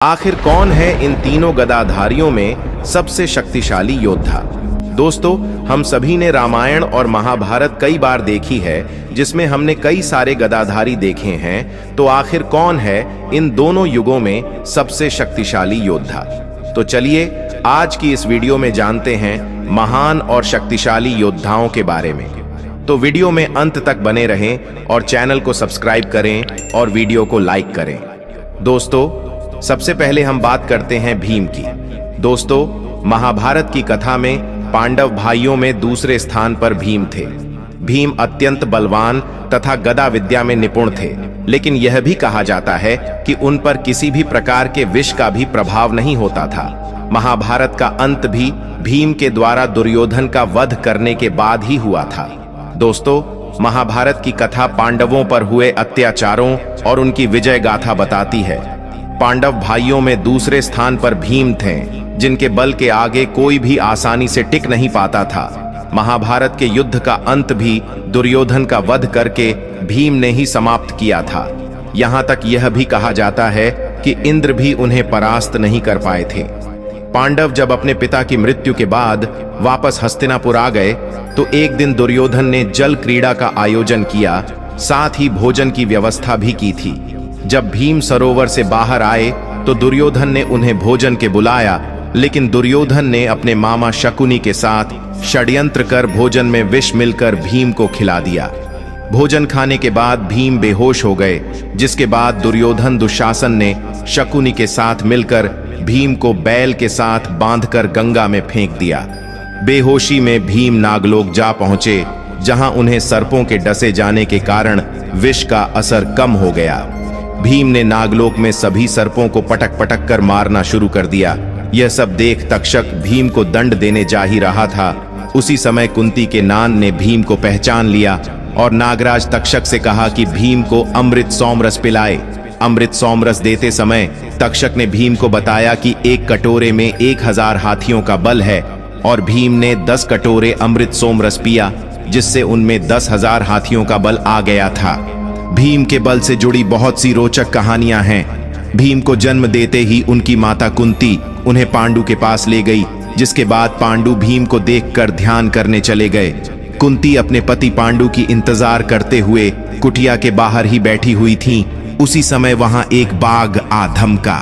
आखिर कौन है इन तीनों गदाधारियों में सबसे शक्तिशाली योद्धा? दोस्तों, हम सभी ने रामायण और महाभारत कई बार देखी है, जिसमें हमने कई सारे गदाधारी देखे हैं। तो आखिर कौन है इन दोनों युगों में सबसे शक्तिशाली योद्धा? तो चलिए आज की इस वीडियो में जानते हैं महान और शक्तिशाली योद्धाओं के बारे में। तो वीडियो में अंत तक बने रहें और चैनल को सब्सक्राइब करें और वीडियो को लाइक करें। दोस्तों, सबसे पहले हम बात करते हैं भीम की। दोस्तों, महाभारत की कथा में पांडव भाइयों में दूसरे स्थान पर भीम थे। भीम अत्यंत बलवान तथा गदा विद्या में निपुण थे, लेकिन यह भी कहा जाता है कि उन पर किसी भी प्रकार के विष का भी प्रभाव नहीं होता था। महाभारत का अंत भी भीम के द्वारा दुर्योधन का वध करने के बाद ही हुआ था। दोस्तों, महाभारत की कथा पांडवों पर हुए अत्याचारों और उनकी विजय गाथा बताती है। पांडव भाइयों में दूसरे स्थान पर भीम थे, जिनके बल के आगे कोई भी आसानी से टिक नहीं पाता था। महाभारत के युद्ध का अंत भी दुर्योधन का वध करके भीम ने ही समाप्त किया था। यहाँ तक यह भी कहा जाता है कि इंद्र भी उन्हें परास्त नहीं कर पाए थे। पांडव जब अपने पिता की मृत्यु के बाद वापस हस्तिनापुर आ गए, तो एक दिन दुर्योधन ने जल क्रीड़ा का आयोजन किया, साथ ही भोजन की व्यवस्था भी की थी। जब भीम सरोवर से बाहर आए तो दुर्योधन ने उन्हें भोजन के बुलाया, लेकिन दुर्योधन ने अपने मामा शकुनी के साथ षड्यंत्र कर भोजन में विष मिलकर भीम को खिला दिया। भोजन खाने के बाद भीम बेहोश हो गए, जिसके बाद दुर्योधन दुशासन ने शकुनी के साथ मिलकर भीम को बैल के साथ बांधकर गंगा में फेंक दिया। बेहोशी में भीम नागलोक जा पहुंचे, जहां उन्हें सर्पों के डसे जाने के कारण विष का असर कम हो गया। भीम ने नागलोक में सभी सर्पों को पटक पटक कर मारना शुरू कर दिया। यह सब देख तक्षक भीम को दंड देने जा ही रहा था। उसी समय कुंती के नान ने भीम को पहचान लिया और नागराज तक्षक से कहा कि भीम को अमृत सोमरस पिलाए। अमृत सोमरस देते समय तक्षक ने भीम को बताया कि एक कटोरे में 1000 हाथियों का बल है, और भीम ने 10 कटोरे अमृत सोमरस पिया, जिससे उनमें 10,000 हाथियों का बल आ गया था। भीम के बल से जुड़ी बहुत सी रोचक कहानियां हैं। भीम को जन्म देते ही उनकी माता कुंती उन्हें पांडु के पास ले गई, जिसके बाद पांडु भीम को देखकर ध्यान करने चले गए। कुंती अपने पति पांडु की इंतजार करते हुए कुटिया के बाहर ही बैठी हुई थीं। उसी समय वहां एक बाघ आ धमका।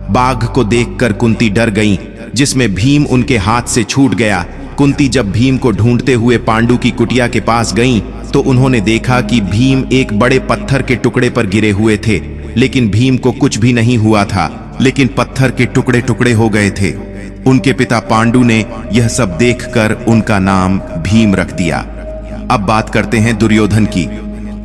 बाघ को देखकर कुंती डर गईं, जिसमें भीम उनके हाथ से छूट गया। कुंती जब भीम को ढूंढते हुए पांडु की कुटिया के पास गईं, तो उन्होंने देखा कि भीम एक बड़े पत्थर के टुकड़े पर गिरे हुए थे, लेकिन भीम को कुछ भी नहीं हुआ था, लेकिन पत्थर के टुकड़े टुकड़े हो गए थे। उनके पिता पांडु ने यह सब देखकर उनका नाम भीम रख दिया। अब बात करते हैं दुर्योधन की।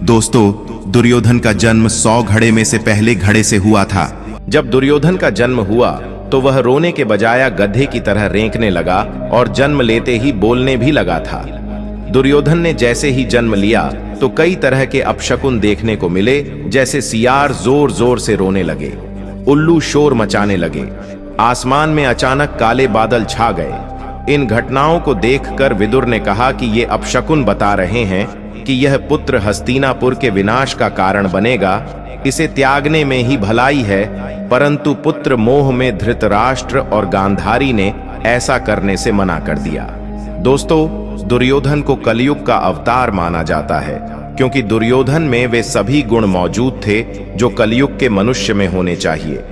दोस्तों, दुर्योधन का जन्म 100 घड़े में से पहले घड़े से हुआ था। जब दुर्योधन का जन्म हुआ तो वह रोने के बजाय गधे की तरह रेंकने लगा और जन्म लेते ही बोलने भी लगा था। दुर्योधन ने जैसे ही जन्म लिया तो कई तरह के अपशकुन देखने को मिले, जैसे सियार जोर जोर से रोने लगे, उल्लू शोर मचाने लगे, आसमान में अचानक काले बादल छा गए। इन घटनाओं को देखकर विदुर ने कहा कि ये अपशकुन बता रहे हैं कि यह पुत्र हस्तिनापुर के विनाश का कारण बनेगा। इसे त्यागने में ही भलाई है, परंतु पुत्र मोह में धृतराष्ट्र और गांधारी ने ऐसा करने से मना कर दिया। दोस्तों, दुर्योधन को कलयुग का अवतार माना जाता है, क्योंकि दुर्योधन में वे सभी गुण मौजूद थे जो कलयुग के मनुष्य में होने चाहिए।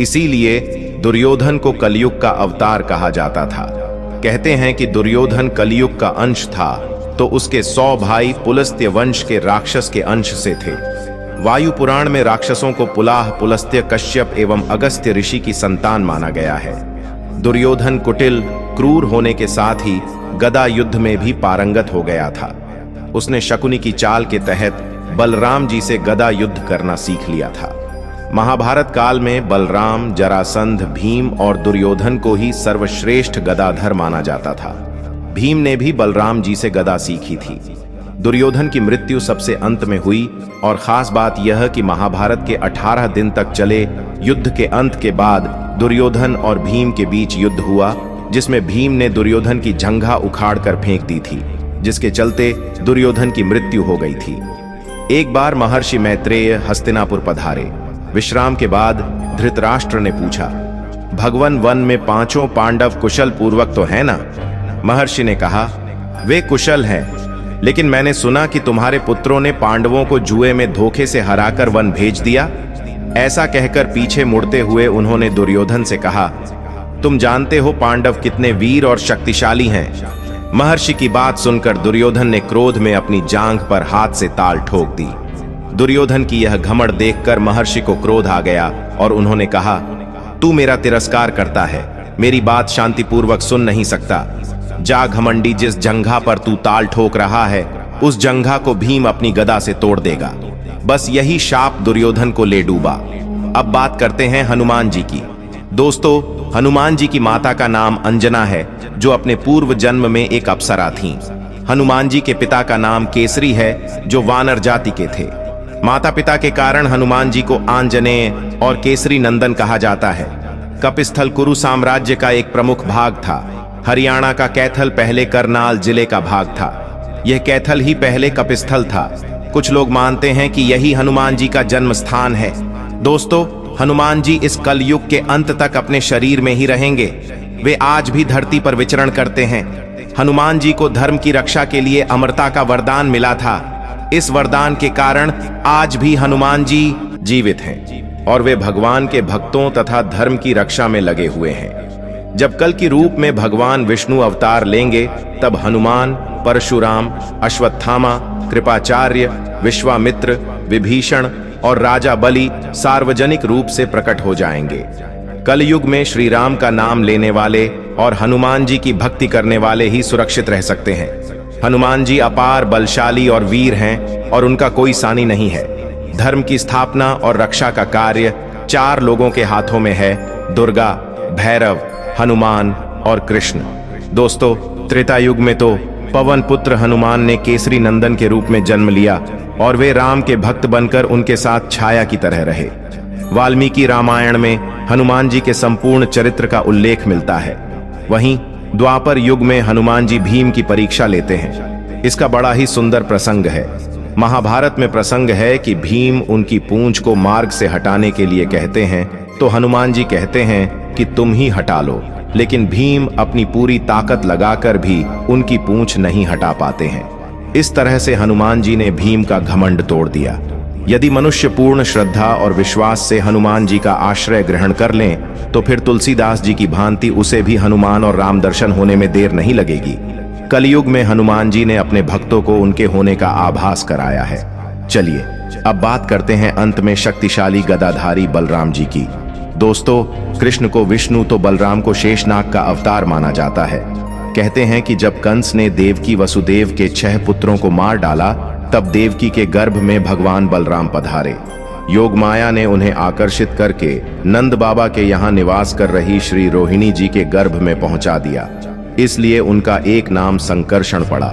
इसीलिए दुर्योधन को कलयुग का अवतार कहा जाता था। कहते हैं कि दुर्योधन कलयुग का अंश था, तो उसके 100 भाई पुलस्त्य वंश के राक्षस के अंश से थे। वायु पुराण में राक्षसों को पुलाह, पुलस्त्य, कश्यप एवं अगस्त्य ऋषि की संतान माना गया है। दुर्योधन कुटिल, क्रूर होने के साथ ही गदा युद्ध में भी पारंगत हो गया था। उसने शकुनी की चाल के तहत बलराम जी से गदा युद्ध करना सीख लिया था। महाभारत काल में बलराम, जरासंध, भीम और दुर्योधन को ही सर्वश्रेष्ठ गदाधर माना जाता था। भीम ने भी बलराम जी से गदा सीखी थी। दुर्योधन की मृत्यु सबसे अंत में हुई, और खास बात यह कि महाभारत के 18 दिन तक चले युद्ध के अंत के बाद दुर्योधन और भीम के बीच युद्ध हुआ, जिसमें भीम ने दुर्योधन की जंघा उखाड़कर फेंक दी थी, जिसके चलते दुर्योधन की मृत्यु हो गई थी। एक बार महर्षि मैत्रेय हस्तिनापुर पधारे। विश्राम के बाद धृतराष्ट्र ने पूछा, भगवन वन में पांचों पांडव कुशल पूर्वक तो है ना? महर्षि ने कहा, वे कुशल हैं, लेकिन मैंने सुना कि तुम्हारे पुत्रों ने पांडवों को जुए में धोखे से हराकर वन भेज दिया। ऐसा कहकर पीछे मुड़ते हुए उन्होंने दुर्योधन से कहा, तुम जानते हो पांडव कितने वीर और शक्तिशाली हैं। महर्षि की बात सुनकर दुर्योधन ने क्रोध में अपनी जांघ पर हाथ से ताल ठोक दी। दुर्योधन की यह घमंड देखकर महर्षि को क्रोध आ गया और उन्होंने कहा, तू मेरा तिरस्कार करता है, मेरी बात शांतिपूर्वक सुन नहीं सकता। जा घमंडी, जिस जंघा पर तू ताल ठोक रहा है उस जंघा को भीम अपनी गदा से तोड़ देगा। बस यही शाप दुर्योधन को ले डूबा। अब बात करते हैं हनुमान जी की। दोस्तों, हनुमान जी की माता का नाम अंजना है, जो अपने पूर्व जन्म में एक अप्सरा थीं। हनुमान जी के पिता का नाम केसरी है, जो वानर जाति के थे। माता पिता के कारण हनुमान जी को आंजनेय और केसरी नंदन कहा जाता है। कपिस्थल कुरु साम्राज्य का एक प्रमुख भाग था। हरियाणा का कैथल पहले करनाल जिले का भाग था। यह कैथल ही पहले कपिस्थल था। कुछ लोग मानते हैं कि यही हनुमान जी का जन्म स्थान है। दोस्तों, हनुमान जी इस कलयुग के अंत तक अपने शरीर में ही रहेंगे। वे आज भी धरती पर विचरण करते हैं। हनुमान जी को धर्म की रक्षा के लिए अमरता का वरदान मिला था। इस वरदान के कारण आज भी हनुमान जी जीवित हैं और वे भगवान के भक्तों तथा धर्म की रक्षा में लगे हुए हैं। जब कल की रूप में भगवान विष्णु अवतार लेंगे, तब हनुमान, परशुराम, अश्वत्थामा, कृपाचार्य, विश्वामित्र, विभीषण और राजा बलि सार्वजनिक रूप से प्रकट हो जाएंगे। कलयुग में श्री राम का नाम लेने वाले और हनुमान जी की भक्ति करने वाले ही सुरक्षित रह सकते हैं। हनुमान जी अपार बलशाली और वीर हैं और उनका कोई सानी नहीं है। धर्म की स्थापना और रक्षा का कार्य 4 लोगों के हाथों में है, दुर्गा, भैरव, हनुमान और कृष्ण। दोस्तों, त्रेता युग में तो पवन पुत्र हनुमान ने केसरी नंदन के रूप में जन्म लिया और वे राम के भक्त बनकर उनके साथ छाया की तरह रहे। वाल्मीकि रामायण में हनुमान जी के संपूर्ण चरित्र का उल्लेख मिलता है। वहीं द्वापर युग में हनुमान जी भीम की परीक्षा लेते हैं। इसका बड़ा ही सुंदर प्रसंग है। महाभारत में प्रसंग है कि भीम उनकी पूंछ को मार्ग से हटाने के लिए कहते हैं, तो हनुमान जी कहते हैं कि तुम ही हटा लो, लेकिन भीम अपनी पूरी ताकत लगाकर भी उनकी पूंछ नहीं हटा पाते हैं। इस तरह से हनुमान जी ने भीम का घमंड तोड़ दिया। यदि मनुष्य पूर्ण श्रद्धा और विश्वास से हनुमान जी का आश्रय ग्रहण कर लें, तो फिर तुलसीदास जी की भांति उसे भी हनुमान और राम दर्शन होने में देर नहीं लगेगी। कलयुग में हनुमान जी ने अपने भक्तों को उनके होने का आभास कराया है। चलिए अब बात करते हैं अंत में शक्तिशाली गदाधारी बलराम जी की। दोस्तों, कृष्ण को विष्णु तो बलराम को शेषनाग का अवतार माना जाता है। कहते हैं कि जब कंस ने देवकी वसुदेव के 6 पुत्रों को मार डाला, तब देवकी के गर्भ में भगवान बलराम पधारे। योग माया ने उन्हें आकर्षित करके नंद बाबा के यहाँ निवास कर रही श्री रोहिणी जी के गर्भ में पहुंचा दिया। इसलिए उनका एक नाम संकर्षण पड़ा।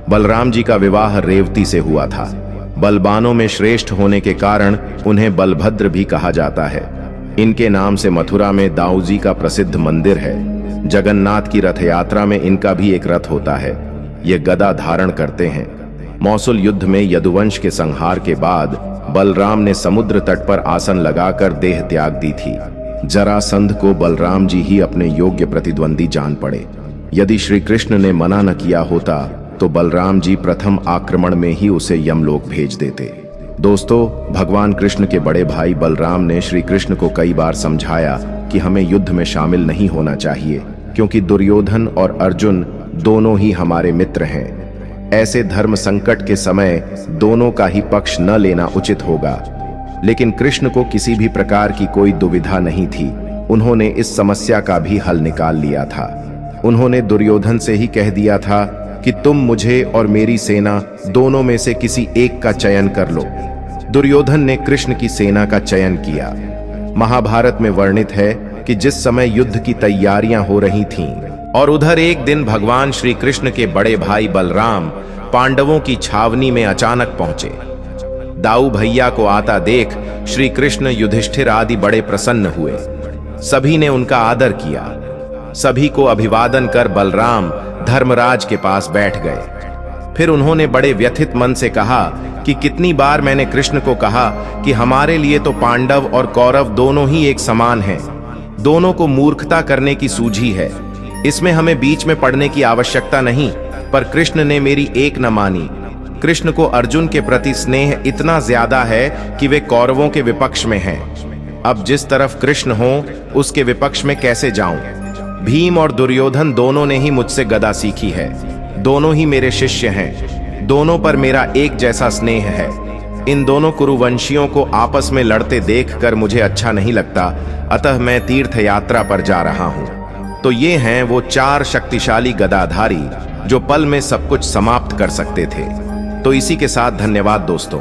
बलराम जी का विवाह रेवती से हुआ था। बलवानों में श्रेष्ठ होने के कारण उन्हें बलभद्र भी कहा जाता है। इनके नाम से मथुरा में दाऊ जी का प्रसिद्ध मंदिर है। जगन्नाथ की रथ यात्रा में इनका भी एक रथ होता है। ये गदा धारण करते हैं। मौसूल युद्ध में यदुवंश के संहार के बाद बलराम ने समुद्र तट पर आसन लगाकर देह त्याग दी थी। जरासंध को बलराम जी ही अपने योग्य प्रतिद्वंदी जान पड़े। यदि श्री कृष्ण ने मना न किया होता तो बलराम जी प्रथम आक्रमण में ही उसे यमलोक भेज देते। दोस्तों, भगवान कृष्ण के बड़े भाई बलराम ने श्री कृष्ण को कई बार समझाया कि हमें युद्ध में शामिल नहीं होना चाहिए, क्योंकि दुर्योधन और अर्जुन दोनों ही हमारे मित्र हैं। ऐसे धर्म संकट के समय दोनों का ही पक्ष न लेना उचित होगा। लेकिन कृष्ण को किसी भी प्रकार की कोई दुविधा नहीं थी। उन्होंने इस समस्या का भी हल निकाल लिया था। उन्होंने दुर्योधन से ही कह दिया था कि तुम मुझे और मेरी सेना दोनों में से किसी एक का चयन कर लो। दुर्योधन ने कृष्ण की सेना का चयन किया। महाभारत में वर्णित है कि जिस समय युद्ध की तैयारियां हो रही थीं और उधर एक दिन भगवान श्री कृष्ण के बड़े भाई बलराम पांडवों की छावनी में अचानक पहुंचे। दाऊ भैया को आता देख श्री कृष्ण, युधिष्ठिर आदि बड़े प्रसन्न हुए। सभी ने उनका आदर किया। सभी को अभिवादन कर बलराम धर्मराज के पास बैठ गए। फिर उन्होंने बड़े व्यथित मन से कहा कि कितनी बार मैंने कृष्ण को कहा कि हमारे लिए तो पांडव और कौरव दोनों ही एक समान हैं। दोनों को मूर्खता करने की सूझी है। इसमें हमें बीच में पड़ने की आवश्यकता नहीं, पर कृष्ण ने मेरी एक न मानी। कृष्ण को अर्जुन के प्रति स्नेह इतना ज्यादा है कि वे कौरवों के विपक्ष में हैं। अब जिस तरफ कृष्ण हो उसके विपक्ष में कैसे जाऊं? भीम और दुर्योधन दोनों ने ही मुझसे गदा सीखी है। दोनों ही मेरे शिष्य हैं। दोनों पर मेरा एक जैसा स्नेह है। इन दोनों कुरुवंशियों को आपस में लड़ते देखकर मुझे अच्छा नहीं लगता, अतः मैं तीर्थ यात्रा पर जा रहा हूं। तो ये हैं वो 4 शक्तिशाली गदाधारी जो पल में सब कुछ समाप्त कर सकते थे। तो इसी के साथ धन्यवाद दोस्तों।